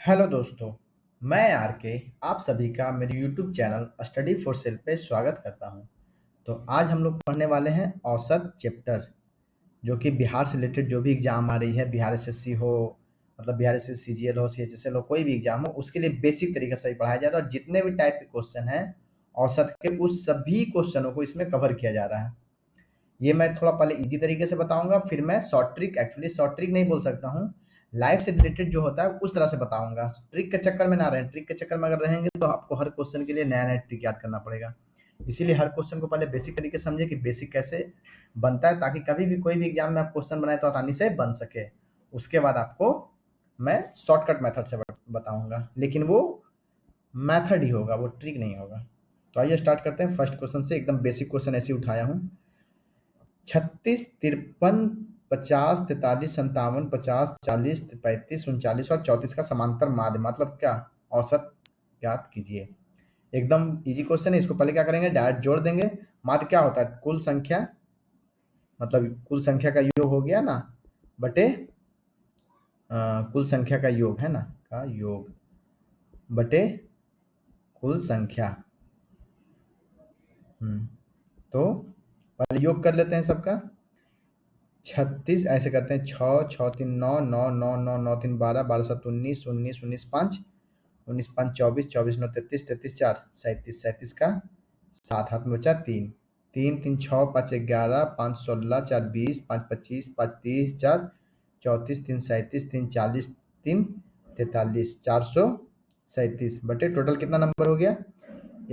Hello दोस्तों, मैं are के आप सभी का मेरे YouTube channel study for self पे स्वागत करता हूं। तो आज हम लोग पढ़ने वाले हैं औसत चैप्टर, जो कि बिहार से रिलेटेड जो भी एग्जाम आ रही है, बिहार एसएससी हो, मतलब बिहार एसएससी सीजीएल हो, सीएचएसएल हो, कोई भी एग्जाम हो, उसके लिए बेसिक तरीके से ही पढ़ाया जा रहा है और जितने भी टाइप के क्वेश्चन हैं औसत के, उस सभी क्वेश्चनों को इसमें कवर किया जा रहा है। ये मैं थोड़ा पहले इजी तरीके से बताऊंगा, फिर मैं short trick, actually short trick नहीं बोल सकता हूँ, लाइफ से रिलेटेड जो होता है उस तरह से बताऊंगा। ट्रिक के चक्कर में ना रहें, ट्रिक के चक्कर में अगर रहेंगे तो आपको हर क्वेश्चन के लिए नया नया ट्रिक याद करना पड़ेगा। इसीलिए हर क्वेश्चन को पहले बेसिक तरीके से समझे कि बेसिक कैसे बनता है, ताकि कभी भी कोई भी एग्जाम में आप क्वेश्चन बनाए तो आसानी से बन सके। उसके बाद आपको मैं शॉर्टकट मेथड से बताऊंगा, लेकिन वो मेथड ही होगा, वो ट्रिक नहीं होगा। तो आइए स्टार्ट करते हैं फर्स्ट क्वेश्चन से। एकदम बेसिक क्वेश्चन ऐसे ही उठाया हूँ। 36, 53, 50, 43, 57, 50, 40, 35, 39 और 34 का समांतर माध्य मतलब क्या? औसत ज्ञात कीजिए। एकदम इजी क्वेश्चन है। इसको पहले क्या करेंगे, डायरेक्ट जोड़ देंगे। माध्य क्या होता है? कुल संख्या, मतलब कुल संख्या का योग हो गया ना, बटे कुल संख्या का योग है ना, का योग बटे कुल संख्या। तो पहले योग कर लेते हैं सबका। 36 ऐसे करते हैं, 6, 6, 3, 9, 9, 9, 9, 9, 3, 12, 12, 7, 19, 19, 19, 5, 19, 5, 24, 24, 9, 33, 33, 4, 37, 37 का 7, हाथ में बचा 3, 3, 3, 6, 5, 11, 5, 16, 4, 20, 5, 25, 5, 30, 4, 34, 3, 37, 3, 40, 3, 43, 437 बटे टोटल कितना नंबर हो गया?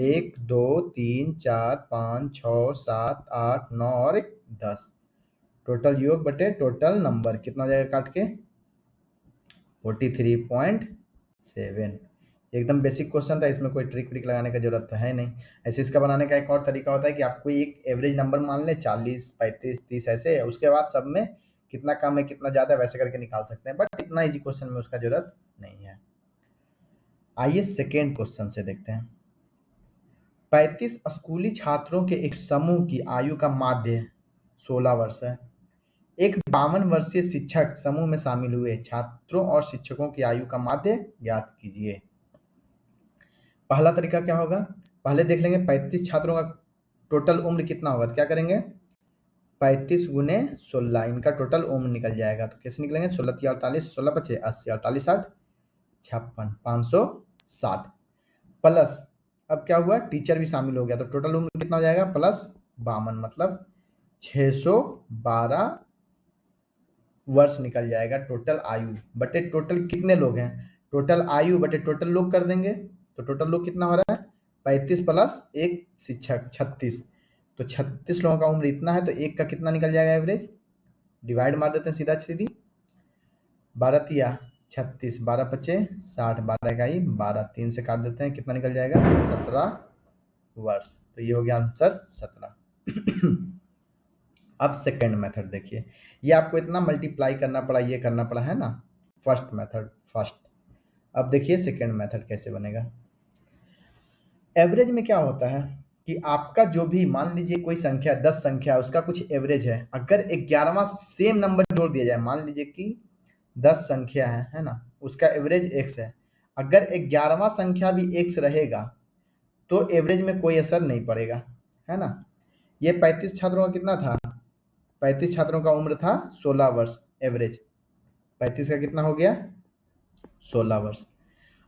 1, 2, 3, 4, 5, 6, 7, 8, 9 और 10। टोटल योग बटे टोटल नंबर कितना हो जाएगा काट के? 43.7। एकदम बेसिक क्वेश्चन था, इसमें कोई ट्रिक व्रिक लगाने का जरूरत तो है नहीं। ऐसे इसका बनाने का एक और तरीका होता है कि आप कोई एक एवरेज नंबर मान लें, 40, 35, 30 ऐसे, उसके बाद सब में कितना कम है कितना ज्यादा है वैसे करके निकाल सकते हैं, बट इतना इजी क्वेश्चन में उसका जरूरत नहीं है। आइए सेकेंड क्वेश्चन से देखते हैं। 35 स्कूली छात्रों के एक समूह की आयु का माध्य 16 वर्ष है। एक 52 वर्षीय शिक्षक समूह में शामिल हुए छात्रों और शिक्षकों की आयु का माध्य ज्ञात कीजिए। पहला तरीका क्या होगा, पहले देख लेंगे 35 छात्रों का टोटल उम्र कितना होगा। तो क्या करेंगे, 35 गुने 16, इनका टोटल उम्र निकल जाएगा। तो कैसे निकलेंगे, 16 48, 16 पचे 80, 48 60, 56, 560 प्लस, अब क्या हुआ, टीचर भी शामिल हो गया, तो टोटल उम्र कितना हो जाएगा, प्लस 52, मतलब 612 वर्ष निकल जाएगा टोटल आयु बटे टोटल कितने लोग हैं। टोटल आयु बटे टोटल लोग कर देंगे, तो टोटल लोग कितना हो रहा है, 35 प्लस एक शिक्षक 36, तो 36 लोगों का उम्र इतना है, तो एक का कितना निकल जाएगा एवरेज, डिवाइड मार देते हैं सीधा सीधी, 12 तिया 36, 12 पचे 60, 12 इकाई 12, 3 से काट देते हैं, कितना निकल जाएगा, 17 वर्ष। तो ये हो गया आंसर 17। अब सेकंड मेथड देखिए, ये आपको इतना मल्टीप्लाई करना पड़ा, ये करना पड़ा है ना, फर्स्ट मेथड फर्स्ट। अब देखिए सेकंड मेथड कैसे बनेगा। एवरेज में क्या होता है कि आपका जो भी, मान लीजिए कोई संख्या 10 संख्या है, उसका कुछ एवरेज है, अगर 11वां सेम नंबर जोड़ दिया जाए, मान लीजिए कि 10 संख्या है ना, उसका एवरेज x है, अगर 11वां संख्या भी x रहेगा तो एवरेज में कोई असर नहीं पड़ेगा, है ना। ये 35 छात्रों का कितना था, 35 छात्रों का उम्र था 16 वर्ष, एवरेज 35 का कितना हो गया, 16 वर्ष।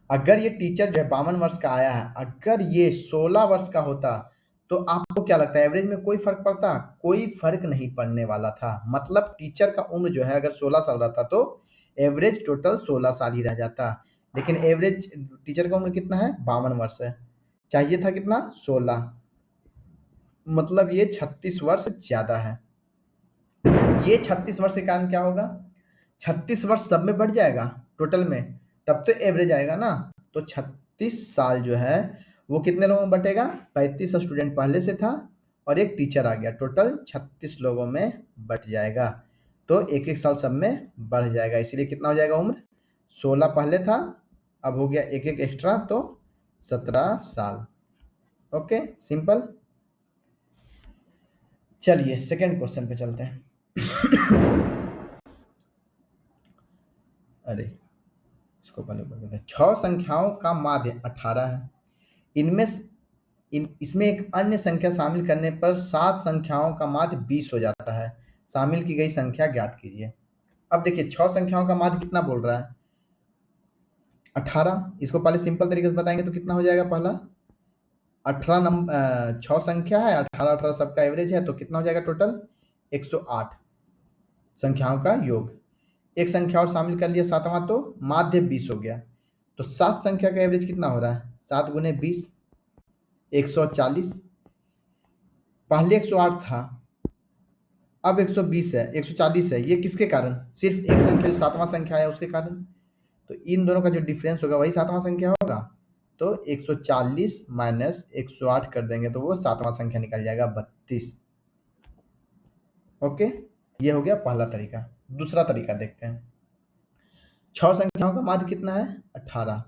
अगर ये टीचर जो है 52 वर्ष का आया है, अगर ये 16 वर्ष का होता तो आपको क्या लगता है, एवरेज में कोई फर्क पड़ता? कोई फर्क नहीं पड़ने वाला था। मतलब टीचर का उम्र जो है अगर 16 साल रहता तो एवरेज टोटल 16 साल ही रह जाता, लेकिन एवरेज टीचर का उम्र कितना है, 52 वर्ष है, चाहिए था कितना, 16, मतलब ये 36 वर्ष ज्यादा है। ये 36 वर्ष के कारण क्या होगा, 36 वर्ष सब में बढ़ जाएगा टोटल में, तब तो एवरेज आएगा ना। तो 36 साल जो है वो कितने लोगों में बटेगा, 35 स्टूडेंट पहले से था और एक टीचर आ गया, टोटल 36 लोगों में बट जाएगा, तो एक एक साल सब में बढ़ जाएगा, इसीलिए कितना हो जाएगा उम्र, 16 पहले था, अब हो गया एक एक एक्स्ट्रा, तो 17 साल। Okay, simple. चलिए सेकेंड क्वेश्चन पे चलते हैं। अरे इसको पहले बोल देते हैं। 6 संख्याओं का माध्य 18 है। इनमें इसमें एक अन्य संख्या शामिल करने पर 7 संख्याओं का माध्य 20 हो जाता है। शामिल की गई संख्या ज्ञात कीजिए। अब देखिए 6 संख्याओं का माध्य कितना बोल रहा है? 18। इसको पहले सिंपल तरीके से बताएंगे तो कितना हो जाएगा? पहला 18 नंबर 6 संख्या है, 18 18 सबका एवरेज है, तो कितना हो जाएगा टोटल? 108 संख्याओं का योग। एक संख्या और शामिल कर लिया सातवां, तो माध्य 20 हो गया। तो 7 संख्या का एवरेज कितना हो रहा है? 7 गुने 20 140। पहले 108 था, अब 120 है, 140 है। ये किसके कारण? सिर्फ एक संख्या जो सातवां संख्या है उसके कारण। तो इन दोनों का जो डिफरेंस होगा वही सातवां संख्या होगा। तो 140 माइनस 108 कर देंगे तो वो सातवां संख्या निकल जाएगा 32। ओके, ये हो गया पहला तरीका। दूसरा तरीका देखते हैं। 6 संख्याओं का माध्य कितना है? 18।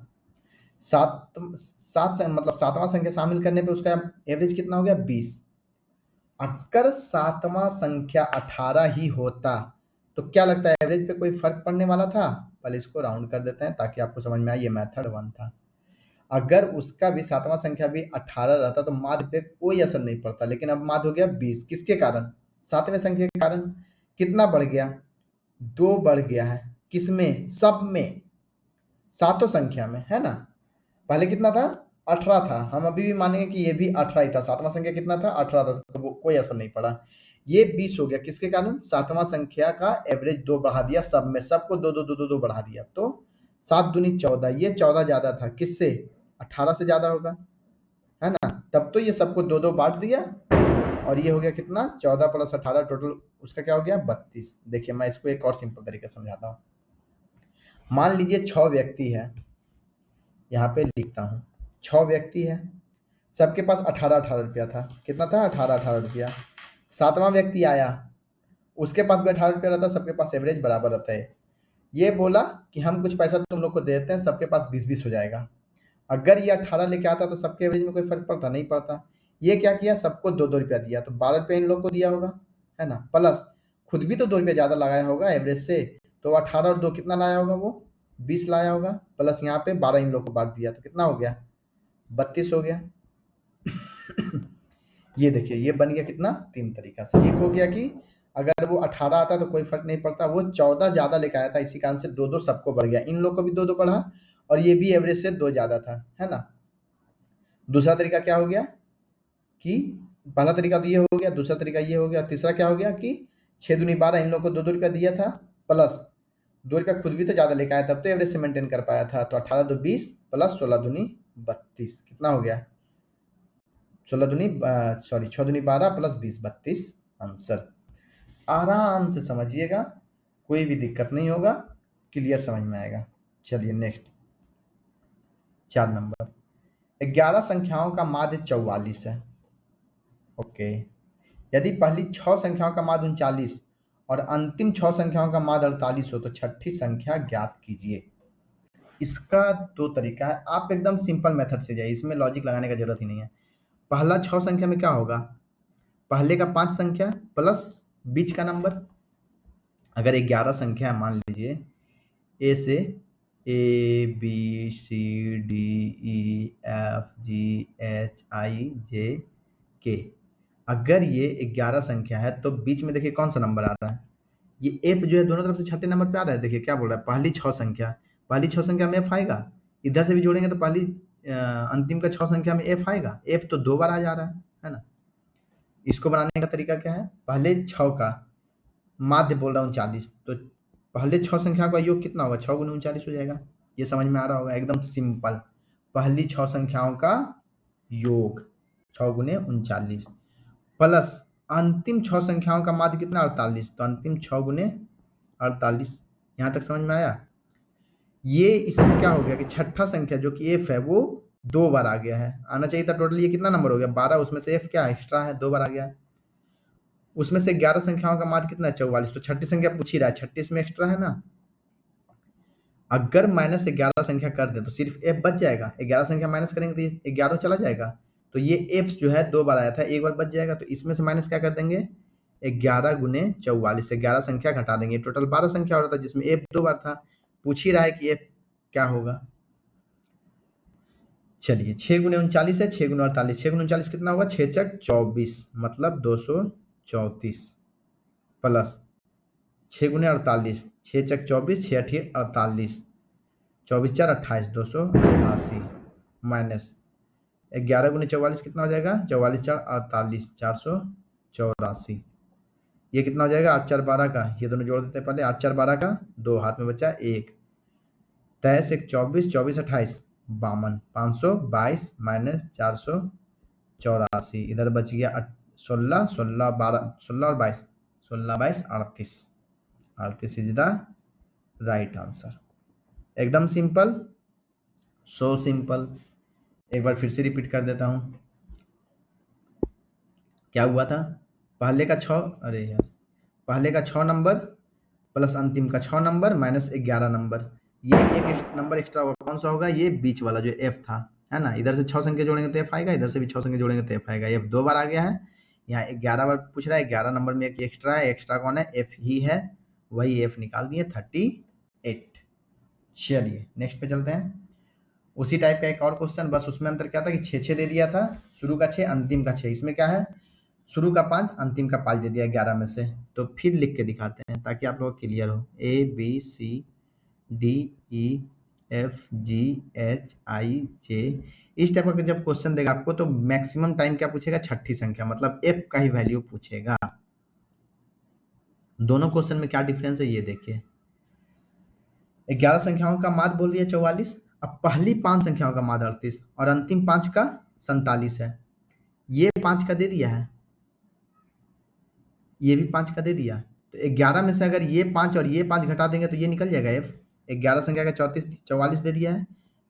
मतलब सातवां संख्या शामिल करने पे उसका एवरेज कितना हो गया? 20। अगर सातवां संख्या 18 ही होता तो क्या लगता है एवरेज पे कोई फर्क पड़ने वाला था? पहले इसको राउंड कर देते हैं ताकि आपको समझ में आए। ये मेथड 1 था। अगर उसका भी सातवां संख्या भी 18 रहता तो माध्य पे कोई असर नहीं पड़ता, लेकिन अब माध्य हो गया 20। किसके कारण? सातवें संख्या के कारण। कितना बढ़ गया? 2 बढ़ गया है। किसमें? सब में, सातों संख्या में, है ना। पहले कितना था? 18 था। हम अभी भी मानेंगे कि ये भी 18 ही था। सातवां संख्या कितना था? 18 था, तो वो कोई असर नहीं पड़ा। ये 20 हो गया। किसके कारण? सातवां संख्या का एवरेज 2 बढ़ा दिया, सब में, सबको 2 2 2 2 2 बढ़ा दिया। तो 7 दूनी 14। ये 14 ज्यादा था, किससे? 18 से ज्यादा होगा, है ना। तब तो ये सबको 2 2 बांट दिया, और ये हो गया कितना? 14 प्लस 18, टोटल उसका क्या हो गया? 32। देखिए मैं इसको एक और सिंपल तरीके से समझाता हूँ। मान लीजिए 6 व्यक्ति है, यहाँ पे लिखता हूँ। 6 व्यक्ति है, सबके पास 18 18 रुपया था। कितना था? 18 18 रुपया। सातवां व्यक्ति आया, उसके पास भी 18 रुपया रहता, सबके पास एवरेज बराबर रहता है। ये बोला कि हम कुछ पैसा तुम लोग को दे देते हैं, सबके पास 20 20 हो जाएगा। अगर ये 18 लेके आता तो सबके एवरेज में कोई फर्क पड़ता? नहीं पड़ता। ये क्या किया? सबको 2 2 रुपया दिया, तो 12 रुपया इन लोग को दिया होगा, है ना। प्लस खुद भी तो 2 रुपया ज्यादा लगाया होगा एवरेज से, तो 18 और 2 कितना लाया होगा? वो 20 लाया होगा। प्लस यहाँ पे 12 इन लोग को बांट दिया, तो कितना हो गया? 32 हो गया। ये देखिए ये बन गया कितना? 3 तरीका से। एक हो गया कि अगर वो 18 आता तो कोई फर्क नहीं पड़ता, वो 14 ज्यादा लेकर आया था, इसी कारण से 2 2 सबको बढ़ गया। इन लोग को भी 2 2 बढ़ा, और ये भी एवरेज से 2 ज्यादा था, है ना। दूसरा तरीका क्या हो गया कि पहला तरीका तो ये हो गया, दूसरा तरीका ये हो गया, तीसरा क्या हो गया कि 6 दूनी 12 इन लोग को 2 2 रुपया दिया था, प्लस 2 रुपया खुद भी तो ज्यादा लेकर आया, तब तो एवरेज से मेंटेन कर पाया था। तो 18 2 20 प्लस 16 दूनी 32, कितना हो गया? 6 दूनी 12 प्लस 20 32 आंसर। आराम से समझिएगा, कोई भी दिक्कत नहीं होगा, क्लियर समझ में आएगा। चलिए नेक्स्ट 4 नंबर। 11 संख्याओं का माध्य 44 है। ओके, यदि पहली 6 संख्याओं का माध्य 39 और अंतिम 6 संख्याओं का माध्य 48 हो तो छठी संख्या ज्ञात कीजिए। इसका 2 तरीका है। आप एकदम सिंपल मेथड से जाइए, इसमें लॉजिक लगाने का जरूरत ही नहीं है। पहला 6 संख्या में क्या होगा? पहले का 5 संख्या प्लस बीच का नंबर। अगर 11 संख्या है, मान लीजिए ए से ABCDEFGHIJK। अगर ये 11 संख्या है तो बीच में देखिए कौन सा नंबर आ रहा है? ये एफ जो है दोनों तरफ से छठे नंबर पे आ रहा है। देखिए क्या बोल रहा है? पहली 6 संख्या, पहली 6 संख्या में एफ आएगा। इधर से भी जोड़ेंगे तो पहली अंतिम का 6 संख्या में एफ आएगा। एफ तो 2 बार आ जा रहा है ना। इसको बनाने का तरीका क्या है? पहले 6 का माध्य बोल रहा हूँ 40, तो पहले 6 संख्या का योग कितना होगा? 6 गुने 39 हो जाएगा। ये समझ में आ रहा होगा, एकदम सिंपल। पहली 6 संख्याओं का योग 6 गुने 39 प्लस अंतिम 6 संख्याओं का माध्य कितना? 48, तो अंतिम 6 गुने 48। यहाँ तक समझ में आया? ये इसमें क्या हो गया कि छठा संख्या जो कि एफ है वो 2 बार आ गया है। आना चाहिए था टोटल ये कितना नंबर हो गया? 12, उसमें से एफ क्या एक्स्ट्रा है, 2 बार आ गया है। उसमें से 11 संख्याओं का माध्य कितना है? 44, तो छठी संख्या पूछ ही रहा है, 36 में एक्स्ट्रा है ना। अगर माइनस 11 संख्या कर दे तो सिर्फ एफ बच जाएगा। 11 संख्या माइनस करेंगे तो ये 11 चला जाएगा, तो ये एफ जो है 2 बार आया था, 1 बार बच जाएगा। तो इसमें से माइनस क्या कर देंगे? 11 गुने 44 से 11 संख्या घटा देंगे, टोटल 12 संख्या हो रहा था जिसमें एफ 2 बार था। पूछ ही रहा है कि एफ क्या होगा? चलिए 6 × 39 है, 6 × 48, 6 × 39 कितना होगा? 6×4 = 24 मतलब 234 प्लस 6 × 48, 6×4 = 24, 6×8 = 48, 24×4 = 28, 288 माइनस 11 × 44 कितना हो जाएगा? 44×4 = 48, 484। ये कितना हो जाएगा? 8×4 = 12 का, ये दोनों जोड़ देते हैं पहले। 8×4 = 12 का, 2 हाथ में बचा 1, 23 × 1 = 24, 24 × 28 = 52, 522 माइनस 484, इधर बच गया 16, 16 12, 16 और 22, 16 22 38, 38 इज द राइट आंसर। एकदम सिंपल, सो सिंपल। एक बार फिर से रिपीट कर देता हूं। क्या हुआ था? पहले का 6, अरे यार, पहले का 6 नंबर प्लस अंतिम का 6 नंबर माइनस 11 नंबर, ये एक नंबर एक्स्ट्रा होगा। कौन सा होगा? ये बीच वाला जो एफ था, है ना। इधर से 6 संख्या जोड़ेंगे तो एफ आएगा, इधर से भी 6 संख्या जोड़ेंगे तो एफ आएगा। एफ 2 बार आ गया है, यहाँ 11 बार पूछ रहा है। 11 नंबर में एक एक्स्ट्रा है, एक्स्ट्रा कौन है? एफ ही है, वही एफ निकाल दिए 38। चलिए नेक्स्ट पे चलते हैं। उसी टाइप का एक और क्वेश्चन, बस उसमें अंतर क्या था कि 6 दे दिया था, शुरू का 6 अंतिम का 6। इसमें क्या है? शुरू का 5 अंतिम का 5 दे दिया 11 में से। तो फिर लिख के दिखाते हैं ताकि आप लोग क्लियर हो। ABCDEFGHIJ, इस टाइप का जब क्वेश्चन देगा आपको तो मैक्सिमम टाइम क्या पूछेगा? छठी संख्या, मतलब एफ का ही वैल्यू पूछेगा। दोनों क्वेश्चन में क्या डिफरेंस है ये देखिए। 11 संख्याओं का माध्य बोल दिया 44, अब पहली 5 संख्याओं का माध्य 38 और अंतिम 5 का 47 है। ये 5 का दे दिया है, ये भी 5 का दे दिया, तो 11 में से अगर ये 5 और ये 5 घटा देंगे तो ये निकल जाएगा एफ। 11 संख्या का 44 दे दिया है,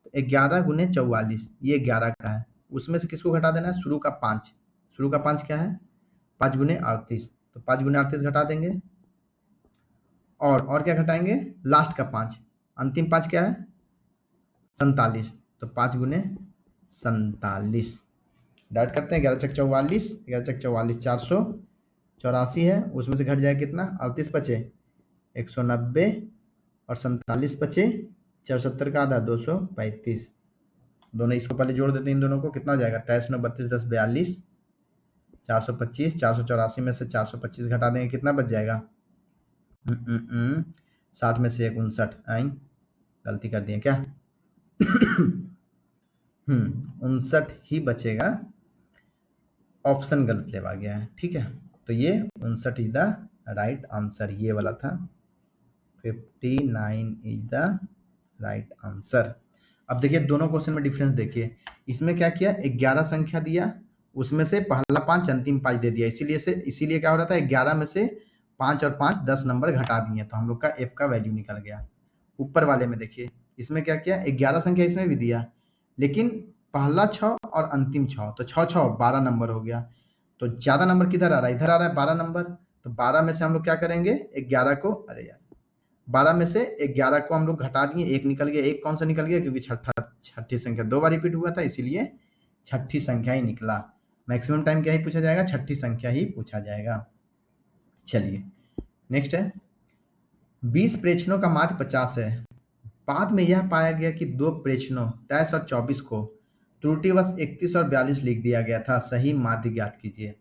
तो 11 × 44 ये 11 का है, उसमें से किसको घटा देना है? शुरू का 5। शुरू का 5 क्या है? 5 × 38, तो 5 × 38 घटा देंगे, और क्या घटाएंगे? लास्ट का 5, अंतिम 5 क्या है? 47, तो 5 × 47 डायरेक्ट करते हैं। 11×4 = 44, 11×4 = 484 है, उसमें से घट जाएगा कितना? 38 बचे 190 और 47 बचे 470 का आधा 235। दोनों इसको पहले जोड़ देते हैं, इन दोनों को कितना हो जाएगा? 23 9 32 10 42, 425, 484 में से 425 घटा देंगे, कितना बच जाएगा? 60 में से 59, आई गलती कर दिए क्या? 59 ही बचेगा, ऑप्शन गलत लेवा गया है, ठीक है। तो ये 59 इज द राइट आंसर, ये वाला था 59 इज द राइट आंसर। अब देखिए दोनों क्वेश्चन में डिफरेंस देखिए। इसमें क्या किया? 11 संख्या दिया, उसमें से पहला 5 अंतिम 5 दे दिया, इसीलिए क्या हो रहा था? 11 में से 5 और 5 10 नंबर घटा दिए, तो हम लोग का एफ का वैल्यू निकल गया। ऊपर वाले में देखिए, इसमें क्या किया? 11 संख्या इसमें भी दिया, लेकिन पहला 6 और अंतिम 6, तो 6 6 12 नंबर हो गया। तो ज्यादा नंबर किधर आ रहा है? इधर आ रहा है 12 नंबर। तो 12 में से हम लोग क्या करेंगे? 11 को, अरे यार, 12 में से 11 को हम लोग घटा दिए, 1 निकल गया। 1 कौन सा निकल गया? क्योंकि छठी संख्या 2 बार रिपीट हुआ था, इसीलिए छठी संख्या ही निकला। मैक्सिमम टाइम क्या ही पूछा जाएगा? छठी संख्या ही पूछा जाएगा। चलिए नेक्स्ट है, 20 प्रेक्षणों का माध्य 50 है। बाद में यह पाया गया कि 2 प्रेक्षणों 23 और 24 को त्रुटिवश 31 और 42 लिख दिया गया था, सही माध्य ज्ञात कीजिए।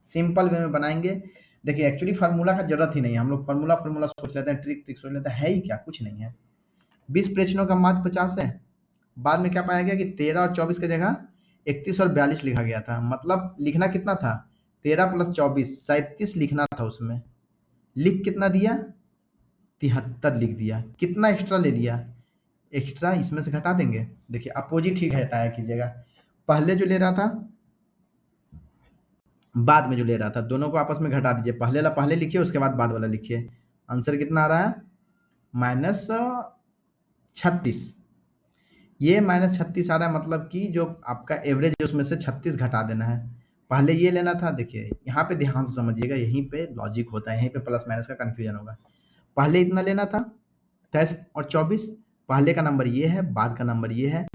सिंपल वे में बनाएंगे। देखिए एक्चुअली फार्मूला का जरूरत ही नहीं है, हम लोग फार्मूला सोच लेते हैं, ट्रिक सोच लेते हैं, है ही क्या? कुछ नहीं है। 20 प्रेक्षणों का माध्य 50 है, बाद में क्या पाया गया कि 13 और 24 की जगह 31 और 42 लिखा गया था। मतलब लिखना कितना था? 13 + 24 37 लिखना था, उसमें लिख कितना दिया? 73 लिख दिया। कितना एक्स्ट्रा ले लिया? एक्स्ट्रा इसमें से घटा देंगे। देखिए अपोजिट ही घटाया कीजिएगा, पहले जो ले रहा था बाद में जो ले रहा था, दोनों को आपस में घटा दीजिए। पहले वाला पहले लिखिए, उसके बाद वाला लिखिए। आंसर कितना आ रहा है? -36। ये -36 आ रहा है, मतलब कि जो आपका एवरेज है उसमें से 36 घटा देना है। पहले ये लेना था। देखिए यहाँ पे ध्यान से समझिएगा, यहीं पे लॉजिक होता है, यहीं पे प्लस माइनस का कंफ्यूजन होगा। पहले इतना लेना था 23 और 24, पहले का नंबर ये है, बाद का नंबर ये है।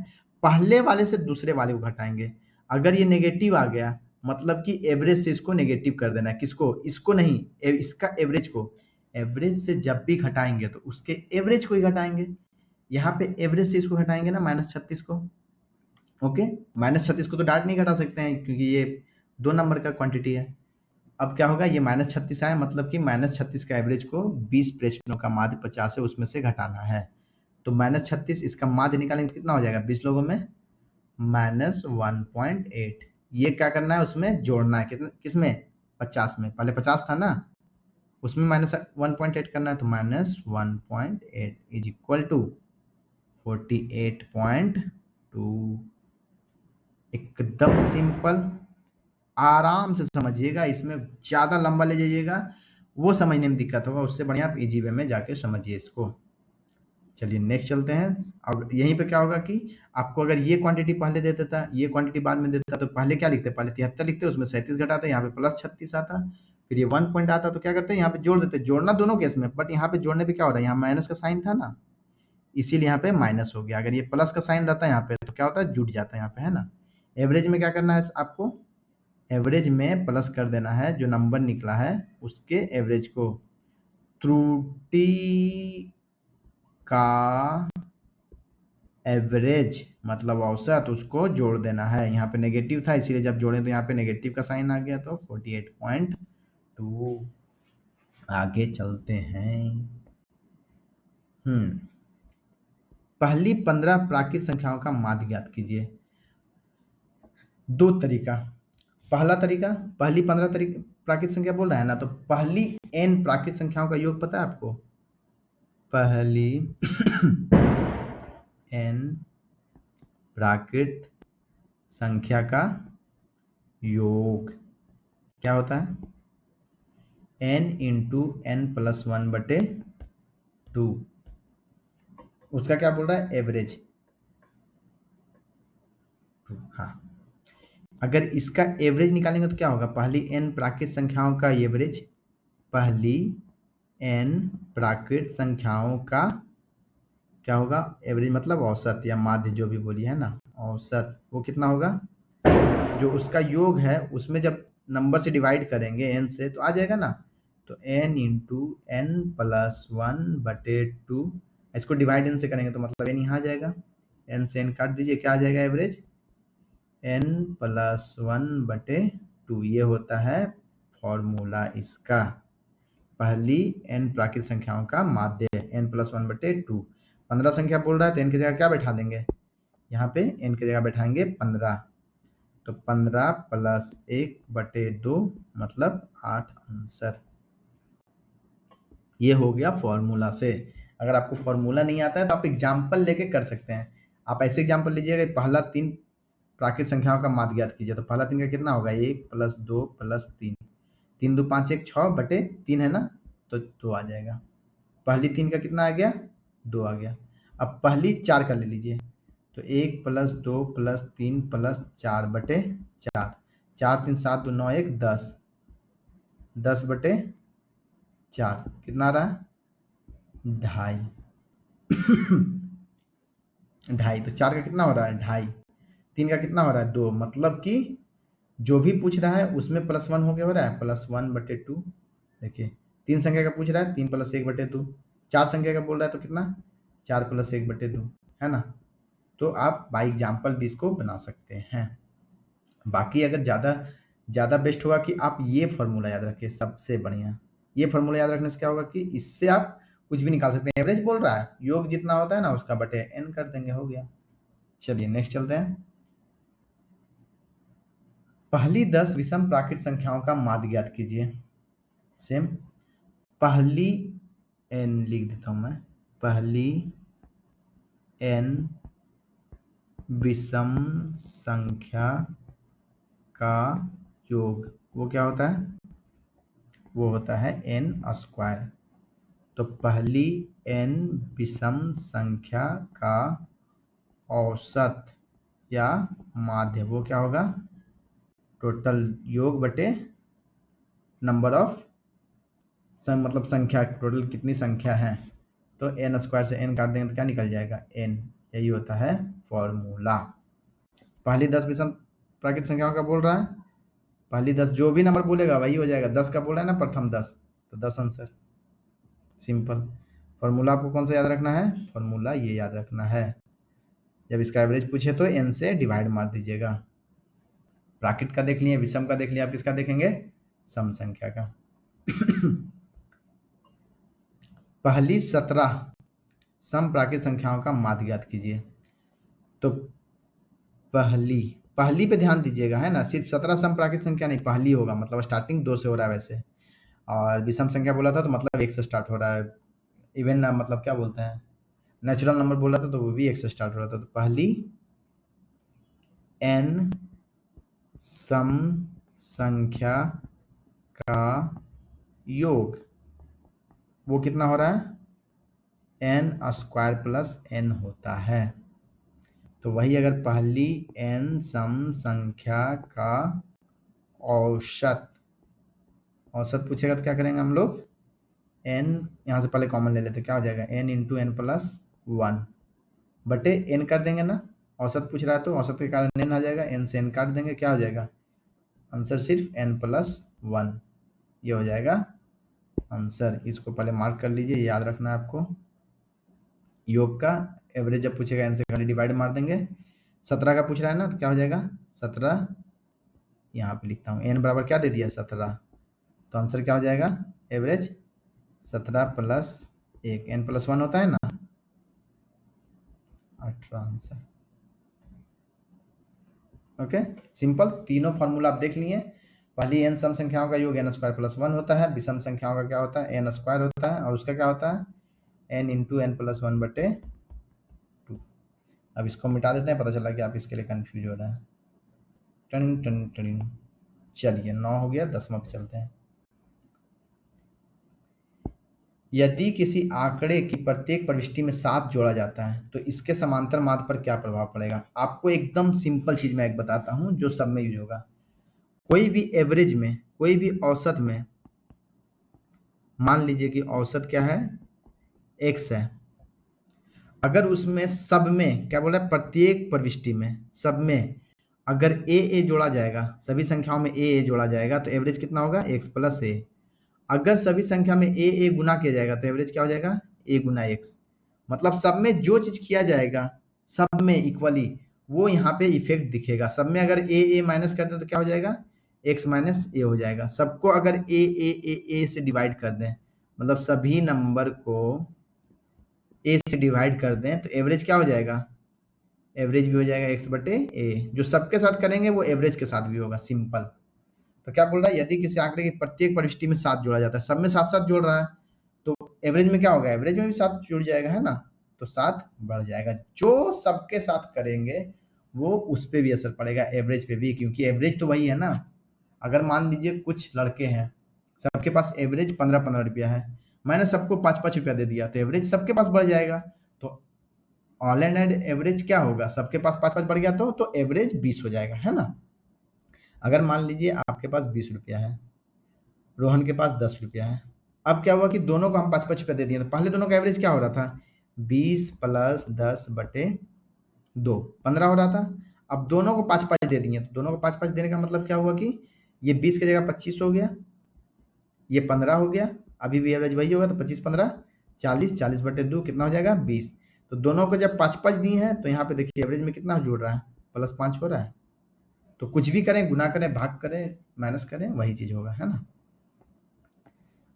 पहले वाले से दूसरे वाले को घटाएंगे, अगर ये नेगेटिव आ गया मतलब कि एवरेज से इसको नेगेटिव कर देना है। किसको? इसको नहीं, इसका एवरेज को। एवरेज से जब भी घटाएंगे तो उसके एवरेज को ही घटाएंगे। यहाँ पे एवरेज से इसको घटाएंगे ना -36 को। ओके, -36 को तो डायरेक्ट नहीं घटा सकते हैं क्योंकि ये 2 नंबर का क्वांटिटी है। अब क्या होगा, ये -36 आया मतलब कि -36 का एवरेज को 20 प्रश्नों का माध्य 50 है उसमें से घटाना है। तो -36 इसका माध्य निकालेंगे तो कितना हो जाएगा 20 लोगों में -1.8। ये क्या करना है, उसमें जोड़ना है, कितना किसमें 50 में, पहले 50 था ना, उसमें -1.8 करना है, तो -1.8 इज इक्वल टू 48.2। एकदम सिंपल, आराम से समझिएगा, इसमें ज़्यादा लंबा ले जाइएगा वो समझने में दिक्कत होगा, उससे बढ़िया आप इजी वे में जाके समझिए इसको। चलिए नेक्स्ट चलते हैं। अब यहीं पे क्या होगा कि आपको अगर ये क्वांटिटी पहले दे देता, ये क्वांटिटी बाद में देता, तो पहले क्या लिखते, पहले 73 लिखते, उसमें 37 घटाते, यहाँ पे +36 आता, फिर ये 1 पॉइंट आता, तो क्या करते हैं यहाँ पे जोड़ देते, जोड़ना दोनों केस में, बट यहाँ पे जोड़ने पे क्या हो रहा है, यहाँ माइनस का साइन था ना, इसीलिए यहाँ पे माइनस हो गया। अगर ये प्लस का साइन रहता है यहाँ पे तो क्या होता है, जुट जाता है यहाँ पे, है ना। एवरेज में क्या करना है आपको, एवरेज में प्लस कर देना है, जो नंबर निकला है उसके एवरेज को त्रुटि का एवरेज मतलब औसत उसको जोड़ देना है। यहाँ पे नेगेटिव था इसीलिए जब जोड़े तो यहाँ पे नेगेटिव का साइन आ गया, तो 48.2। आगे चलते हैं। पहली 15 प्राकृत संख्याओं का माध्य ज्ञात कीजिए। दो तरीका, पहला तरीका, पहली 15 तरीका प्राकृत संख्या बोल रहा है ना, तो पहली n प्राकृत संख्याओं का योग पता है आपको, पहली n प्राकृत संख्या का योग क्या होता है, n इंटू n+1/2। उसका क्या बोल रहा है, एवरेज। हाँ, अगर इसका एवरेज निकालेंगे तो क्या होगा, पहली n प्राकृत संख्याओं का एवरेज, पहली n प्राकृत संख्याओं का क्या होगा, एवरेज मतलब औसत या माध्य जो भी बोली है ना, औसत, वो कितना होगा, जो उसका योग है उसमें जब नंबर से डिवाइड करेंगे n से तो आ जाएगा ना, तो n इंटू n+1/2, इसको डिवाइड n से करेंगे तो मतलब n यहाँ आ जाएगा, n से n काट दीजिए, क्या आ जाएगा एवरेज, n+1/2। ये होता है फॉर्मूला इसका, पहली n प्राकृत संख्याओं का माध्य n+1/2। 15 संख्या बोल रहा है तो n की जगह क्या बैठा देंगे, यहाँ पे n की जगह बैठाएंगे 15, तो 15 + 1/2 मतलब 8 आंसर। ये हो गया फॉर्मूला से। अगर आपको फॉर्मूला नहीं आता है तो आप एग्जाम्पल लेके कर सकते हैं। आप ऐसे एग्जाम्पल लीजिएगा, पहला 3 प्राकृत संख्याओं का माध्य ज्ञात कीजिए, तो पहला 3 का कितना होगा, 1 + 2 + 3, 3 2 5 1 6/3 है ना, तो 2 आ जाएगा। पहली 3 का कितना आ गया, 2 आ गया। अब पहली 4 का ले लीजिए, तो 1 + 2 + 3 + 4/4, 4 3 7 2 9 1 10, 10/4 कितना आ रहा है, 2.5। 2.5, तो 4 का कितना हो रहा है, 2.5, 3 का कितना हो रहा है, 2, मतलब कि जो भी पूछ रहा है उसमें +1 हो गया, हो रहा है +1/2। देखिए 3 संख्या का पूछ रहा है, 3 + 1/2, 4 संख्या का बोल रहा है तो कितना, 4 + 1/2, है ना। तो आप बाई एग्जाम्पल भी इसको बना सकते हैं। बाकी अगर ज़्यादा ज़्यादा बेस्ट होगा कि आप ये फॉर्मूला याद रखिए, सबसे बढ़िया। ये फॉर्मूला याद रखने से क्या होगा कि इससे आप कुछ भी निकाल सकते हैं। एवरेज बोल रहा है, योग जितना होता है ना उसका बटे n कर देंगे, हो गया। चलिए नेक्स्ट चलते हैं। पहली 10 विषम प्राकृत संख्याओं का माध्य ज्ञात कीजिए। सेम, पहली n लिख देता हूं मैं, पहली n विषम संख्या का योग वो क्या होता है, वो होता है n²। तो पहली n विषम संख्या का औसत या माध्य वो क्या होगा, टोटल योग बटे नंबर ऑफ मतलब संख्या, टोटल कितनी संख्या है, तो n² से n काट देंगे तो क्या निकल जाएगा, n। यही होता है फॉर्मूला। पहली 10 विषम प्राकृत संख्याओं का बोल रहा है, पहली 10 जो भी नंबर बोलेगा वही हो जाएगा, 10 का बोल रहा है ना प्रथम 10, तो 10 आंसर, सिंपल। फॉर्मूला आपको कौन सा याद रखना है? फॉर्मूला ये याद रखना है, जब इसका एवरेज पूछे तो n से डिवाइड मार दीजिएगा। प्राकृत का देख लिए, विषम का देख लिया, आप किसका देखेंगे? सम संख्या का। पहली 17 सम प्राकृत संख्याओं का माध्य ज्ञात कीजिए। तो पहली पे ध्यान दीजिएगा, है ना, सिर्फ 17 सम प्राकृत संख्या नहीं, पहली होगा, मतलब स्टार्टिंग 2 से हो रहा है वैसे। और विषम संख्या बोला था तो मतलब 1 से स्टार्ट हो रहा है। इवन मतलब क्या बोलते हैं, नेचुरल नंबर बोला था तो वो भी 1 से स्टार्ट हो रहा था। तो पहली n सम संख्या का योग वो कितना हो रहा है? n स्क्वायर प्लस n होता है। तो वही अगर पहली n सम संख्या का औसत पूछेगा तो क्या करेंगे हम लोग? n यहाँ से पहले कॉमन ले लेते, क्या हो जाएगा? n इंटू एन प्लस 1 बटे n कर देंगे ना, औसत पूछ रहा है तो औसत के कारण n आ जाएगा, n से n काट देंगे, क्या हो जाएगा? आंसर सिर्फ n प्लस 1, ये हो जाएगा आंसर। इसको पहले मार्क कर लीजिए, याद रखना है आपको। योग का एवरेज जब पूछेगा n से खाली डिवाइड मार देंगे। 17 का पूछ रहा है ना, तो क्या हो जाएगा? 17 यहाँ पे लिखता हूँ, n बराबर क्या दे दिया? 17। तो आंसर क्या हो जाएगा? एवरेज 17 प्लस 1, n प्लस 1 होता है ना, 18 आंसर। Okay, simple. तीनों फार्मूला आप देख लिए। पहली n सम संख्याओं का योग n स्क्वायर प्लस 1 होता है, विषम संख्याओं का क्या होता है? n स्क्वायर होता है, और उसका क्या होता है? n इंटू एन प्लस 1 बटे 2। अब इसको मिटा देते हैं, पता चला कि आप इसके लिए कंफ्यूज हो रहे हैं। टन टन टन, चलिए 9 हो गया, 10वां पे चलते हैं। यदि किसी आंकड़े की प्रत्येक प्रविष्टि में 7 जोड़ा जाता है तो इसके समांतर माध्य पर क्या प्रभाव पड़ेगा? आपको एकदम सिंपल चीज मैं एक बताता हूं जो सब में यूज होगा। कोई भी एवरेज में, कोई भी औसत में, मान लीजिए कि औसत क्या है? x है। अगर उसमें सब में क्या बोला? प्रत्येक प्रविष्टि में, सब में अगर a जोड़ा जाएगा, सभी संख्याओं में a जोड़ा जाएगा तो एवरेज कितना होगा? x plus a। अगर सभी संख्या में a गुना किया जाएगा तो एवरेज क्या हो जाएगा? a Guna x। मतलब सब में जो चीज किया जाएगा सब में इक्वली, वो यहाँ पे इफेक्ट दिखेगा। सब में अगर a माइनस कर दें तो क्या हो जाएगा? x माइनस a हो जाएगा। सबको अगर a से डिवाइड कर दें, मतलब सभी नंबर को a से डिवाइड कर दें तो एवरेज क्या हो जाएगा? एवरेज भी हो जाएगा x बटे a। जो सबके साथ करेंगे वो एवरेज के साथ भी होगा, सिंपल। तो क्या बोल रहा है? यदि किसी आंकड़े की प्रत्येक प्रविष्टि में 7 जोड़ा जाता है, सब में 7 जोड़ रहा है, तो एवरेज में क्या होगा? एवरेज में भी 7 जुड़ जाएगा, है ना, तो 7 बढ़ जाएगा। जो सबके साथ करेंगे वो उस पर भी असर पड़ेगा, एवरेज पे भी, क्योंकि एवरेज तो वही है ना। अगर मान लीजिए कुछ लड़के हैं, सबके पास एवरेज 15-15 रुपया है, मैंने सबको 5-5 रुपया दे दिया तो एवरेज सबके पास बढ़ जाएगा। तो ऑल एंड एवरेज क्या होगा? सबके पास 5-5 बढ़ गया तो एवरेज 20 हो जाएगा, है ना। अगर मान लीजिए आपके पास 20 रुपया है, रोहन के पास 10 रुपया है, अब क्या हुआ कि दोनों को हम 5-5 रुपया दे दिए, तो पहले दोनों का एवरेज क्या हो रहा था? 20 प्लस 10 बटे 2, 15 हो रहा था। अब दोनों को 5-5 दे दिए, तो दोनों को 5-5 देने का मतलब क्या हुआ कि ये 20 की जगह 25 हो गया, ये 15 हो गया, अभी भी एवरेज वही होगा, तो 25-15 40, 40 बटे 2 कितना हो जाएगा? 20। तो दोनों को जब 5-5 दिए हैं तो यहाँ पे देखिए एवरेज में कितना जुड़ रहा है? +5 हो रहा है। तो कुछ भी करें, गुना करें, भाग करें, माइनस करें, वही चीज होगा, है ना।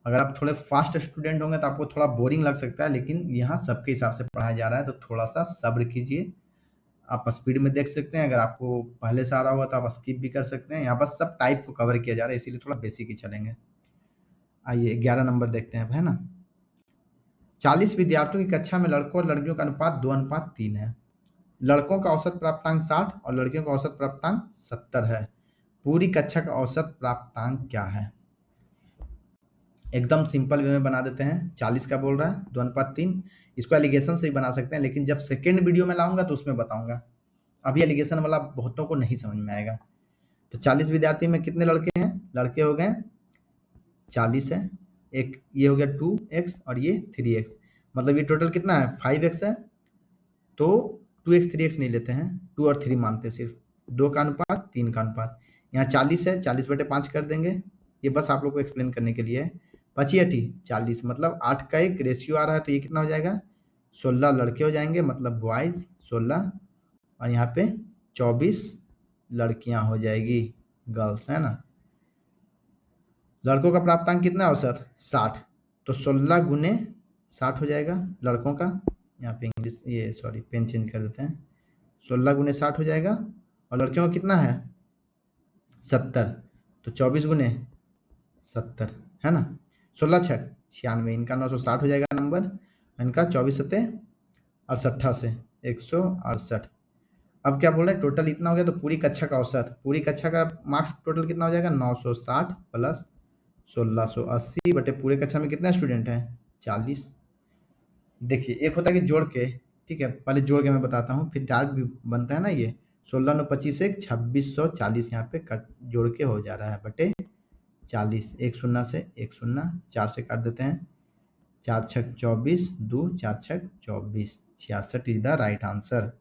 अगर आप थोड़े फास्ट स्टूडेंट होंगे तो आपको थोड़ा बोरिंग लग सकता है, लेकिन यहाँ सबके हिसाब से पढ़ाया जा रहा है, तो थोड़ा सा सब्र कीजिए। आप स्पीड में देख सकते हैं, अगर आपको पहले से आ रहा होगा तो आप स्किप भी कर सकते हैं। यहाँ पर सब टाइप को कवर किया जा रहा है, इसीलिए थोड़ा बेसिक ही चलेंगे। आइए 11 नंबर देखते हैं, है ना। 40 विद्यार्थियों की कक्षा में लड़कों और लड़कियों का अनुपात 2:3 है। लड़कों का औसत प्राप्तांक 60 और लड़कियों का औसत प्राप्तांक 70 है। पूरी कक्षा का औसत प्राप्तांक क्या है? एकदम सिंपल वे में बना देते हैं। 40 का बोल रहा है, 2:3। इसको एलिगेशन से ही बना सकते हैं, लेकिन जब सेकेंड वीडियो में लाऊंगा तो उसमें बताऊंगा। अभी एलिगेशन वाला बहुतों को नहीं समझ में आएगा। तो 40 विद्यार्थी में कितने लड़के हैं? लड़के हो गए 40 है, एक ये हो गया 2x और ये 3x, मतलब ये टोटल कितना है? 5x है। तो 2x 3x नहीं लेते हैं, 2 और 3 मानते हैं, सिर्फ 2 का अनुपात 3 का अनुपात। यहाँ 40 है, 40 बटे 5 कर देंगे, ये बस आप लोग को एक्सप्लेन करने के लिए है। पची अठी 40, मतलब 8 का एक रेशियो आ रहा है, तो ये कितना हो जाएगा, 16 लड़के हो जाएंगे, मतलब बॉयज 16, और यहाँ पे 24 लड़कियां हो जाएगी, गर्ल्स, है ना। लड़कों का प्राप्तांक कितना है औसत, 60, तो 16 गुने 60 हो जाएगा लड़कों का। यहाँ पे इंग्लिश, ये सॉरी पेन चेंज कर देते हैं, 16 गुने 60 हो जाएगा, और लड़कियों का कितना है 70, तो 24 गुने 70, है ना। 16 छः 96, इनका 960 हो जाएगा नंबर, इनका 24 सत्ते 68 से 168। अब क्या बोल रहे हैं, टोटल इतना हो गया, तो पूरी कक्षा का औसत, पूरी कक्षा का मार्क्स टोटल कितना हो जाएगा, 960 प्लस 1680 बटे पूरे कक्षा में कितने स्टूडेंट हैं, 40। देखिए एक होता है कि जोड़ के, ठीक है, पहले जोड़ के मैं बताता हूँ, फिर डार्क भी बनता है ना, ये 16 9 25 एक 2640 यहाँ पे कट जोड़ के हो जा रहा है, बटे 40, एक शून्य से एक शून्य, 4 से काट देते हैं, 4 छक 24, 2 4 छक 24, 66 इज द राइट आंसर।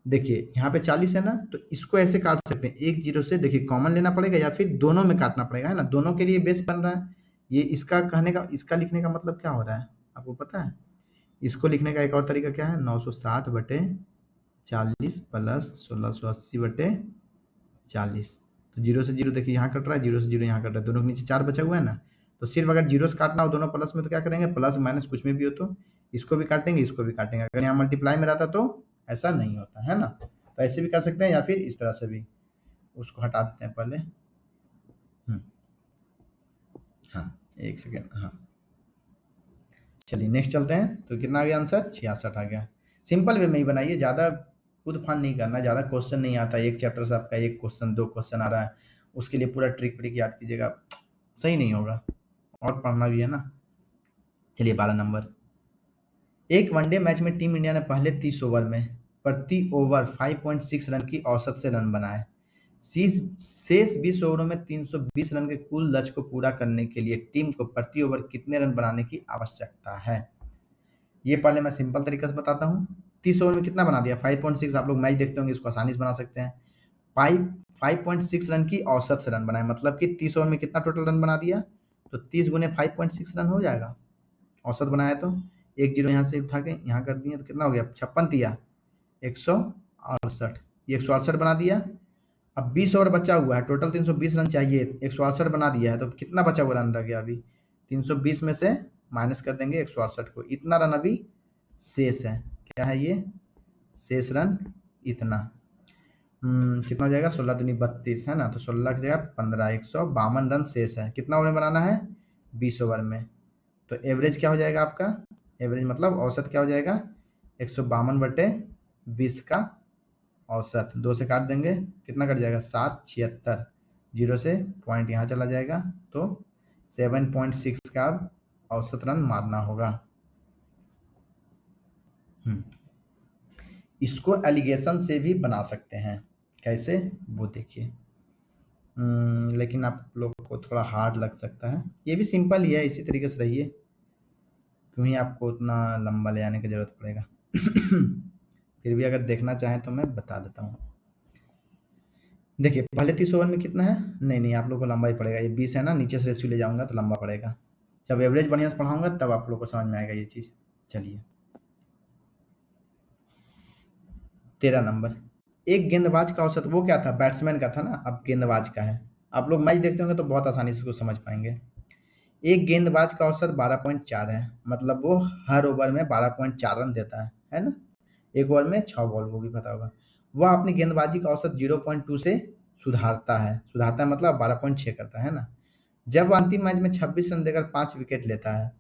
देखिए यहाँ पे 40 है ना, तो इसको ऐसे काट सकते हैं, एक जीरो से, देखिए कॉमन लेना पड़ेगा या फिर दोनों में काटना पड़ेगा, है ना, दोनों के लिए बेस बन रहा है। ये इसका कहने का, इसका लिखने का मतलब क्या हो रहा है आपको पता है, इसको लिखने का एक और तरीका क्या है, 960 बटे 40 प्लस 1680 बटे 40, तो जीरो से जीरो देखिए यहाँ कट रहा है, जीरो से जीरो यहाँ कट रहा है, दोनों के नीचे 4 बचा हुआ है ना, तो सिर्फ अगर जीरो से काटना हो दोनों प्लस में, तो क्या करेंगे, प्लस माइनस कुछ में भी हो तो इसको भी काटेंगे, इसको भी काटेंगे, अगर यहाँ मल्टीप्लाई में रहता तो ऐसा नहीं होता, है ना। तो ऐसे भी कर सकते हैं, या फिर इस तरह से भी, उसको हटा देते हैं पहले। हाँ एक सेकेंड, हाँ चलिए नेक्स्ट चलते हैं, तो कितना आ गया आंसर, 66 आ गया। सिंपल वे में ही बनाइए, ज़्यादा खुद फान नहीं करना, ज़्यादा क्वेश्चन नहीं आता, एक चैप्टर से आपका एक क्वेश्चन 2 क्वेश्चन आ रहा है, उसके लिए पूरा ट्रिक व्रिक याद कीजिएगा, सही नहीं होगा, और पढ़ना भी है ना। चलिए 12 नंबर, एक वनडे मैच में टीम इंडिया ने पहले 30 ओवर में प्रति ओवर 5.6 रन की औसत से रन बनाए, शेष 20 ओवरों में 320 रन के कुल लक्ष्य को पूरा करने के लिए टीम को प्रति ओवर कितने रन बनाने की आवश्यकता है। ये पहले मैं सिंपल तरीके से बताता हूँ, 30 ओवर में कितना बना दिया, 5.6, आप लोग मैच देखते होंगे, इसको आसानी से बना सकते हैं। 5.6 रन की औसत से रन बनाए, मतलब कि 30 ओवर में कितना टोटल रन बना दिया, तो 30 गुने 5.6 रन हो जाएगा, औसत बनाया तो एक जीरो यहाँ से उठा के यहाँ कर दिए, तो कितना हो गया, 56 दिया 168, ये 168 बना दिया। अब 20 ओवर बचा हुआ है, टोटल 320 रन चाहिए, 168 बना दिया है, तो कितना बचा हुआ रन रह गया अभी, 320 में से माइनस कर देंगे 168 को, इतना रन अभी शेष है, क्या है ये शेष रन, इतना कितना हो जाएगा, 16 दूनी 32, है ना, तो 16 की जगह 15, 152 रन शेष है, कितना ओवर में बनाना है, 20 ओवर में, तो एवरेज क्या हो जाएगा आपका, एवरेज मतलब औसत क्या हो जाएगा, 152 बटे 20 का औसत, 2 से काट देंगे, कितना कट जाएगा, 7 76, जीरो से पॉइंट यहाँ चला जाएगा, तो 7.6 का औसत रन मारना होगा। इसको एलिगेशन से भी बना सकते हैं, कैसे वो देखिए, लेकिन आप लोग को थोड़ा हार्ड लग सकता है, ये भी सिंपल ही है, इसी तरीके से रहिए, क्यों ही आपको उतना लंबा ले जाने की जरूरत पड़ेगा। फिर भी अगर देखना चाहें तो मैं बता देता हूँ। देखिए पहले 30 ओवर में कितना है, नहीं नहीं आप लोग को लंबा ही पड़ेगा, ये 20 है ना, नीचे से रेशियो ले जाऊंगा तो लंबा पड़ेगा, जब एवरेज बढ़िया से पढ़ाऊंगा तब आप लोग को समझ में आएगा ये चीज़। चलिए 13 नंबर, एक गेंदबाज का औसत, वो क्या था, बैट्समैन का था ना, अब गेंदबाज का है, आप लोग मैच देखते होंगे तो बहुत आसानी से इसको समझ पाएंगे। एक गेंदबाज का औसत 12.4 है, मतलब वो हर ओवर में 12.4 रन देता है ना, एक ओवर में 6 बॉल, वो भी पता होगा। वह अपनी गेंदबाजी का औसत 0.2 से सुधारता है मतलब 12.6 करता है ना, जब अंतिम मैच में 26 रन देकर 5 विकेट लेता है,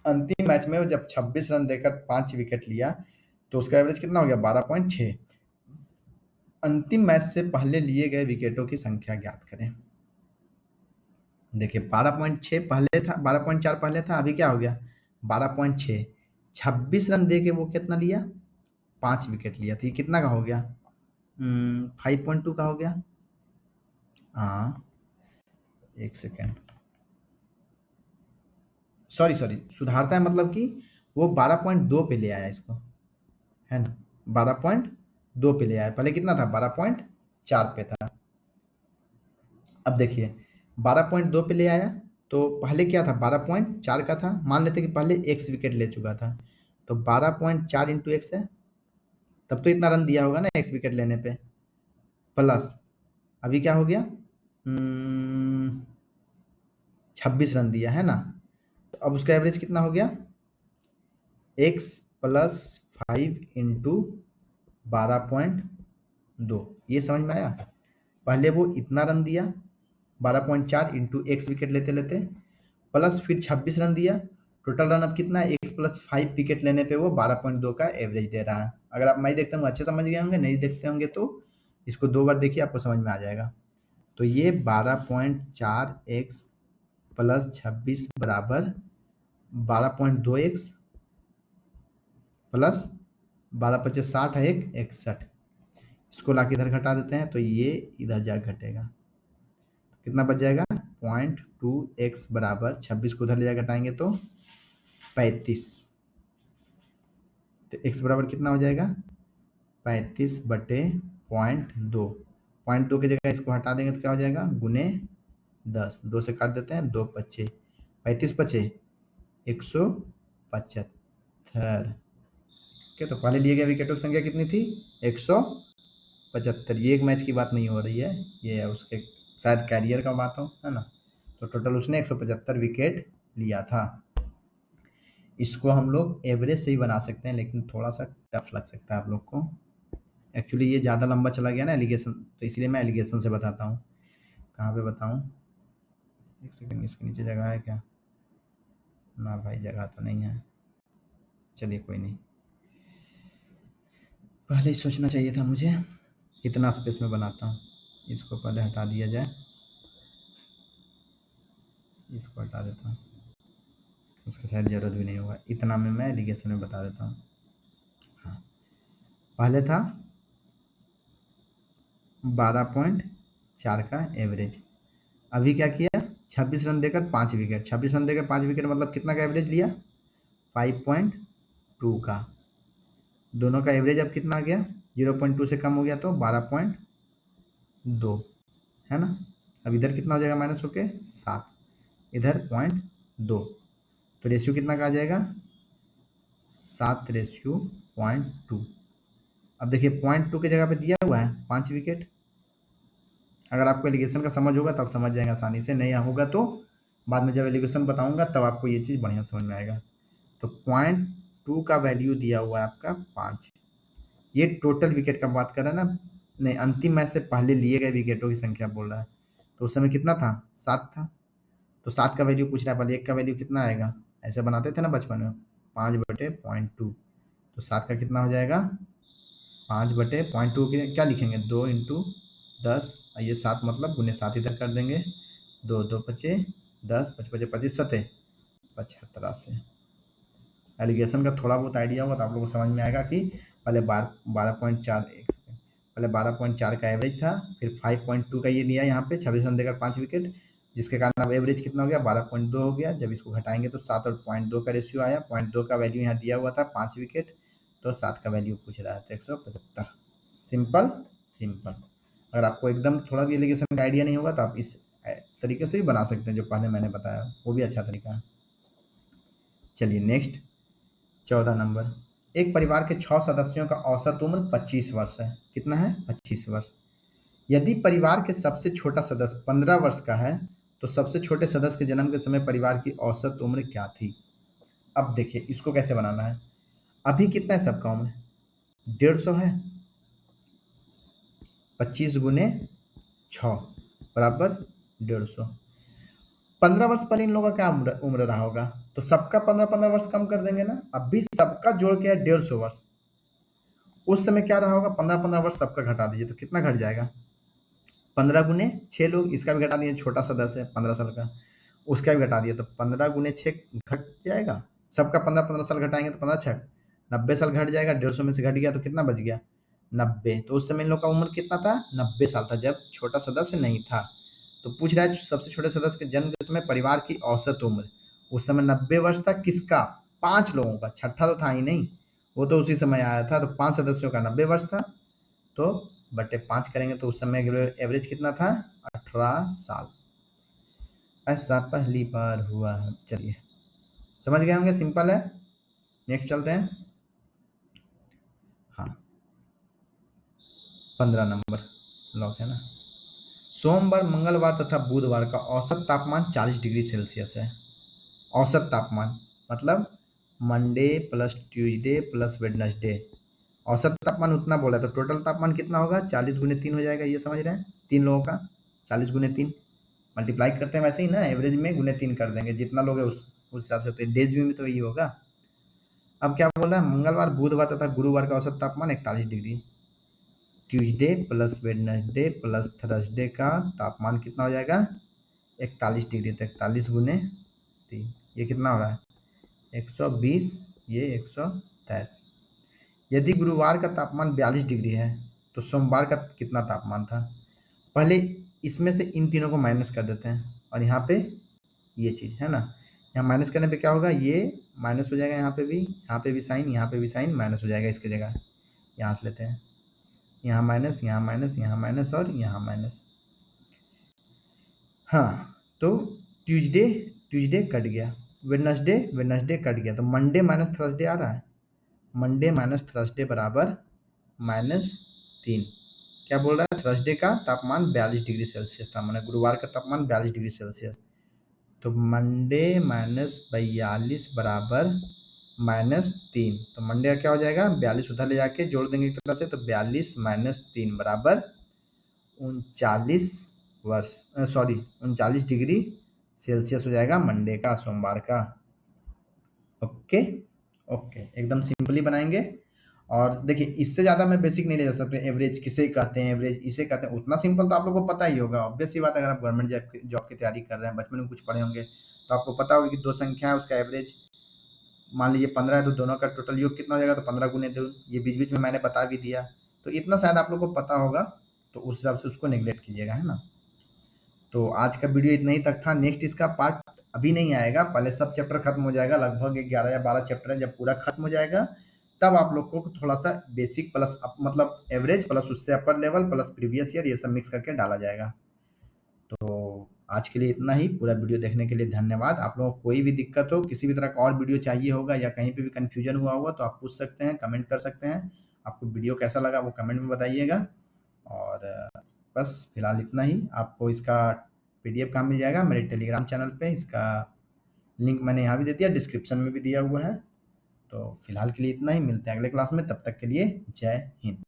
अंतिम मैच में वो जब 26 रन देकर 5 विकेट लिया, तो उसका एवरेज कितना हो गया, 12.6। अंतिम मैच से पहले लिए गए विकेटों की संख्या ज्ञात करें। देखिए 12.6 पहले था, 12.4 पहले था, अभी क्या हो गया 12.6, 26 रन दे के वो कितना लिया, 5 विकेट लिया, तो ये कितना का हो गया, 5.2 का हो गया। हाँ एक सेकेंड, सॉरी सुधारता है मतलब कि वो 12.2 पे ले आया इसको, है ना, 12.2 पे ले आया, पहले कितना था 12.4 पे था। अब देखिए 12.2 पे ले आया, तो पहले क्या था, 12.4 का था, मान लेते कि पहले एक्स विकेट ले चुका था, तो 12.4 इंटू एक्स है, तब तो इतना रन दिया होगा ना एक्स विकेट लेने पे, प्लस अभी क्या हो गया, 26 रन दिया है ना, तो अब उसका एवरेज कितना हो गया, एक्स प्लस 5 इंटू 12.2। ये समझ में आया। पहले वो इतना रन दिया 12.4 इंटू एक्स विकेट लेते लेते, प्लस फिर 26 रन दिया, टोटल रन अब कितना है, एक्स प्लस 5 विकेट लेने पे वो 12.2 का एवरेज दे रहा है। अगर आप मैं देखता हूँ अच्छे समझ गए होंगे, नहीं देखते होंगे तो इसको 2 बार देखिए, आपको समझ में आ जाएगा। तो ये 12.4 एक्स प्लस 26 बराबर 12.2 एक्स प्लस 12×5 = 60 है, 61। इसको ला के इधर घटा देते हैं तो ये इधर जा घटेगा, कितना बच जाएगा, 0.2 एक्स बराबर 26 को उधर ले जा घटाएंगे तो 35। तो एक्स बराबर कितना हो जाएगा, 35/0.2। 0.2 की जगह इसको हटा देंगे तो क्या हो जाएगा, गुने 10, 2 से काट देते हैं, 2 पच्चे 35 पचे 175। ठीक है, तो पहले लिए गए विकेटों की संख्या कितनी थी, 175। ये एक मैच की बात नहीं हो रही है, ये है उसके शायद कैरियर का बात हो, है ना। तो टोटल उसने 175 विकेट लिया था। इसको हम लोग एवरेज से ही बना सकते हैं, लेकिन थोड़ा सा टफ लग सकता है आप लोग को। एक्चुअली ये ज़्यादा लंबा चला गया ना एलिगेशन, तो इसलिए मैं एलिगेशन से बताता हूँ। कहाँ पे बताऊँ, एक सेकंड, इसके नीचे जगह है क्या, ना भाई जगह तो नहीं है, चलिए कोई नहीं, पहले ही सोचना चाहिए था मुझे। इतना स्पेस में बनाता हूँ, इसको पहले हटा दिया जाए, इसको हटा देता हूँ, उसका शायद ज़रूरत भी नहीं होगा, इतना में मैं एलिगेशन में बता देता हूँ। हाँ, पहले था 12.4 का एवरेज, अभी क्या किया, 26 रन देकर 5 विकेट, 26 रन देकर 5 विकेट मतलब कितना का एवरेज लिया, 5.2 का। दोनों का एवरेज अब कितना आ गया, 0.2 से कम हो गया तो 12.2 है ना। अब इधर कितना हो जाएगा, माइनस होके 7, इधर 0.2, तो रेशियो कितना का आ जाएगा, 7:0.2। अब देखिए 0.2 की जगह पे दिया हुआ है 5 विकेट। अगर आपको एलिगेशन का समझ होगा तब समझ जाएंगे आसानी से, नहीं होगा तो बाद में जब एलिगेशन बताऊंगा तब आपको ये चीज़ बढ़िया समझ में आएगा। तो 0.2 का वैल्यू दिया हुआ है आपका 5। ये टोटल विकेट का बात कर रहा है ना, नहीं, अंतिम मैच से पहले लिए गए विकेटों की संख्या बोल रहा है। तो उस समय कितना था, 7 था, तो 7 का वैल्यू पूछ रहा है, पहले 1 का वैल्यू कितना आएगा, ऐसे बनाते थे ना बचपन में, 5/0.2। तो 7 का कितना हो जाएगा, 5/0.2 के क्या लिखेंगे, 2 × 10, ये 7 मतलब गुने 7 इधर कर देंगे, 2 2 पचे 10, 5 5 25 7 75 से। एलिगेशन का थोड़ा बहुत आइडिया होगा तो आप लोगों को समझ में आएगा कि पहले 12.4, एक सेकेंड, पहले 12.4 का एवरेज था, फिर 5.2 का ये दिया यहाँ पे, 26 रन देकर 5 विकेट, जिसके कारण अब एवरेज कितना हो गया, 12.2 हो गया। जब इसको घटाएंगे तो 7 और 0.2 का रेशियो आया, 0.2 का वैल्यू यहाँ दिया हुआ था 5 विकेट, तो 7 का वैल्यू पूछ रहा है, तो 175। Simple simple. अगर आपको एकदम थोड़ा भी एलिगेशन का आइडिया नहीं होगा तो आप इस तरीके से भी बना सकते हैं जो पहले मैंने बताया, वो भी अच्छा तरीका है। चलिए नेक्स्ट, 14 नंबर, एक परिवार के 6 सदस्यों का औसत उम्र 25 वर्ष है। कितना है, 25 वर्ष। यदि परिवार के सबसे छोटा सदस्य 15 वर्ष का है तो सबसे छोटे सदस्य के जन्म के समय परिवार की औसत उम्र क्या थी। अब देखिए इसको कैसे बनाना है, अभी कितना है सबका उम्र, 150 है, 25 गुने 6 बराबर 150। 15 वर्ष पहले इन लोगों का क्या उम्र उम्र रहा होगा, तो सबका 15-15 वर्ष कम कर देंगे ना, अब भी सबका जोड़ के है 150 वर्ष। उस समय क्या रहा होगा, 15-15 वर्ष सबका घटा दीजिए तो कितना घट जाएगा, 15 गुने 6 लोग, इसका भी घटा दिए, छोटा सदस्य है 15 साल का, उसका भी घटा दिया, तो 15 गुने 6 घट जाएगा, सबका 15-15 साल घटाएंगे तो 15×6 90 साल घट जाएगा, 150 में से घट गया तो कितना बच गया, 90। तो उस समय इन लोग का उम्र कितना था, 90 साल था, जब छोटा सदस्य नहीं था। तो पूछ रहा है सबसे छोटे सदस्य के जन्म के समय परिवार की औसत उम्र, उस समय 90 वर्ष था, किसका, 5 लोगों का, छठा तो था ही नहीं, वो तो उसी समय आया था, तो 5 सदस्यों का 90 वर्ष था, तो बटे 5 करेंगे तो उस समय एवरेज कितना था, 18 साल। ऐसा पहली बार हुआ है। चलिए समझ गए होंगे, सिंपल है। नेक्स्ट चलते हैं। हाँ, 15 नंबर लॉक है ना। सोमवार, मंगलवार तथा बुधवार का औसत तापमान 40 डिग्री सेल्सियस है। औसत तापमान मतलब Monday plus Tuesday plus Wednesday, औसत तापमान उतना बोला, तो टोटल तापमान कितना होगा? 40 × 3 हो जाएगा, ये समझ रहे हैं? तीन लोगों का 40 × 3 मल्टीप्लाई करते हैं वैसे ही ना, एवरेज में ×3 कर देंगे, जितना लोग है उस हिसाब से, तो डेज में तो यही होगा। अब क्या बोल रहा है? मंगलवार, बुधवार तथा गुरुवार का औसत तापमान 41 degree. Tuesday plus Wednesday plus Thursday का तापमान कितना हो जाएगा? 41 डिग्री। तो 41 × 3, ये कितना हो रहा है? 120, ये 123। यदि गुरुवार का तापमान 42 डिग्री है तो सोमवार का कितना तापमान था? पहले इसमें से इन तीनों को माइनस कर देते हैं, और यहाँ पे ये चीज़ है ना, यहाँ माइनस करने पे क्या होगा? ये माइनस हो जाएगा, यहाँ पे भी साइन, यहाँ पे भी साइन, माइनस हो जाएगा इसकी जगह। यहाँ से लेते हैं, यहाँ माइनस, यहाँ माइनस, यहाँ माइनस और यहाँ माइनस। हाँ, तो ट्यूसडे ट्यूसडे कट गया, वेडनेसडे वेडनेसडे कट गया, तो मंडे माइनस थर्सडे आ रहा है। मंडे माइनस थर्सडे बराबर -3। क्या बोल रहा है? थर्सडे का तापमान 42 डिग्री सेल्सियस था, मैंने गुरुवार का तापमान 42 डिग्री सेल्सियस। तो मंडे माइनस 42 बराबर -3। तो मंडे का क्या हो जाएगा? 42 उधर ले जाके जोड़ देंगे एक तरह से, तो 42 - 3 बराबर 39 डिग्री सेल्सियस हो जाएगा मंडे का, सोमवार का। ओके ओके, एकदम सिंपली बनाएंगे। और देखिए, इससे ज़्यादा मैं बेसिक नहीं ले जा सकते। एवरेज किसे कहते हैं, एवरेज इसे कहते हैं, उतना सिंपल तो आप लोगों को पता ही होगा। ऑब्वियस सी बात है, अगर आप गवर्नमेंट जॉब की तैयारी कर रहे हैं, बचपन में कुछ पढ़े होंगे, तो आपको पता होगा कि दो संख्या है, उसका एवरेज मान लीजिए 15 है, तो दोनों का टोटल योग कितना हो जाएगा? तो 15 × 2। ये बीच बीच में मैंने बता भी दिया, तो इतना शायद आप लोग को पता होगा, तो उस हिसाब से उसको नेग्लेक्ट कीजिएगा, है ना। तो आज का वीडियो इतना ही तक था। नेक्स्ट इसका पार्ट अभी नहीं आएगा, पहले सब चैप्टर खत्म हो जाएगा, लगभग 11 या 12 चैप्टर है। जब पूरा खत्म हो जाएगा तब आप लोग को थोड़ा सा बेसिक प्लस मतलब एवरेज प्लस उससे upper level plus previous year, ये सब मिक्स करके डाला जाएगा। तो आज के लिए इतना ही। पूरा वीडियो देखने के लिए धन्यवाद। आप लोगों को कोई भी दिक्कत हो, किसी भी तरह का और वीडियो चाहिए होगा, या कहीं पे भी कन्फ्यूजन हुआ होगा, तो आप पूछ सकते हैं, कमेंट कर सकते हैं। आपको वीडियो कैसा लगा वो कमेंट में बताइएगा। और बस फिलहाल इतना ही। आपको इसका PDF कहाँ मिल जाएगा? मेरे टेलीग्राम चैनल पे। इसका लिंक मैंने यहाँ भी दे दिया, डिस्क्रिप्शन में भी दिया हुआ है। तो फिलहाल के लिए इतना ही, मिलते हैं अगले क्लास में। तब तक के लिए जय हिंद।